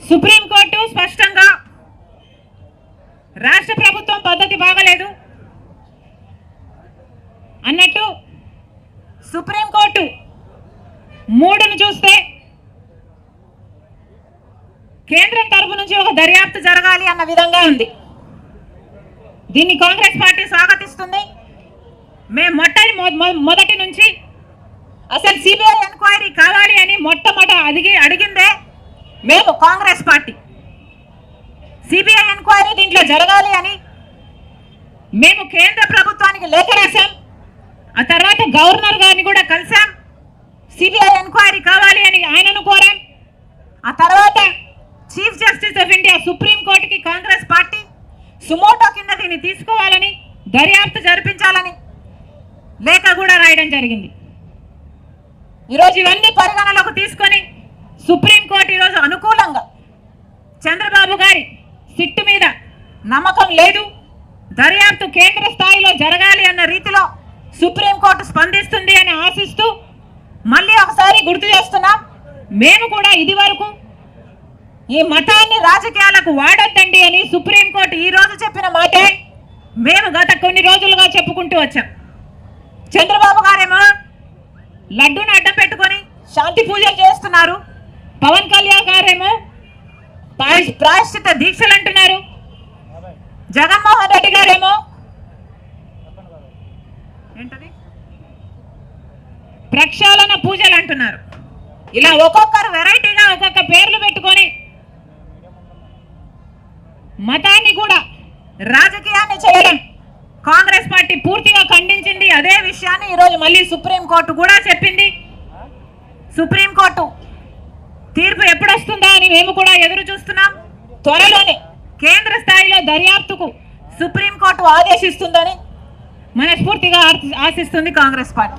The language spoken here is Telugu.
సుప్రీంకోర్టు స్పష్టంగా రాష్ట్ర ప్రభుత్వం పద్ధతి బాగలేదు అన్నట్టు సుప్రీంకోర్టు 3ను చూస్తే కేంద్రం తరపు నుంచి ఒక దర్యాప్తు జరగాలి అన్న విధంగా ఉంది. దీన్ని కాంగ్రెస్ పార్టీ స్వాగతిస్తుంది. మేము మొదటి నుంచి అసలు సిబిఐ ఎంక్వైరీ కావాలి అని అడిగిందే మేము కాంగ్రెస్ పార్టీ. సిబిఐ ఎంక్వైరీ దీంట్లో జరగాలి అని మేము కేంద్ర ప్రభుత్వానికి లేఖ రాశాం. ఆ తర్వాత గవర్నర్ గారిని కూడా కలిసాం. సిబిఐ ఎంక్వైరీ కావాలి అని ఆయనను కోరాం. ఆ తర్వాత చీఫ్ జస్టిస్ ఆఫ్ ఇండియా సుప్రీంకోర్టుకి కాంగ్రెస్ పార్టీ సుమోటో కింద దీన్ని తీసుకోవాలని, దర్యాప్తు జరిపించాలని లేఖ కూడా రాయడం జరిగింది. ఈరోజు ఇవన్నీ పరిగణలోకి తీసుకొని సుప్రీంకోర్టు ఈరోజు అనుకూలంగా చంద్రబాబు గారి సిట్టు మీద నమ్మకం లేదు, దర్యాప్తు కేంద్ర స్థాయిలో జరగాలి అన్న రీతిలో సుప్రీంకోర్టు స్పందిస్తుంది అని ఆశిస్తూ మళ్ళీ ఒకసారి గుర్తు చేస్తున్నాం. మేము కూడా ఇది వరకు ఈ మతాన్ని రాజకీయాలకు వాడొద్దండి అని సుప్రీంకోర్టు ఈ రోజు చెప్పిన మాటే మేము గత కొన్ని రోజులుగా చెప్పుకుంటూ వచ్చాం. చంద్రబాబు గారేమో లడ్డూని అడ్డం పెట్టుకొని శాంతి పూజలు చేస్తున్నారు. పవన్ కళ్యాణ్ గారేమో ప్రాయశ్చిత దీక్షలు అంటున్నారు. జగన్మోహన్ రెడ్డి గారేమో ఏంటది ప్రక్షాళన పూజలు అంటున్నారు. ఇలా ఒక్కొక్కరు వెరైటీగా ఒక్కొక్క పేర్లు పెట్టుకొని మతాన్ని కూడా రాజకీయాన్ని చేయడం కాంగ్రెస్ పార్టీ పూర్తిగా ఖండించింది. అదే విషయాన్ని ఈరోజు మళ్ళీ సుప్రీంకోర్టు కూడా చెప్పింది. సుప్రీంకోర్టు తీర్పు ఎప్పుడొస్తుందా అని మేము కూడా ఎదురు చూస్తున్నాం. త్వరలోనే కేంద్ర స్థాయిలో దర్యాప్తుకు సుప్రీంకోర్టు ఆదేశిస్తుందని మనస్ఫూర్తిగా ఆశిస్తుంది కాంగ్రెస్ పార్టీ.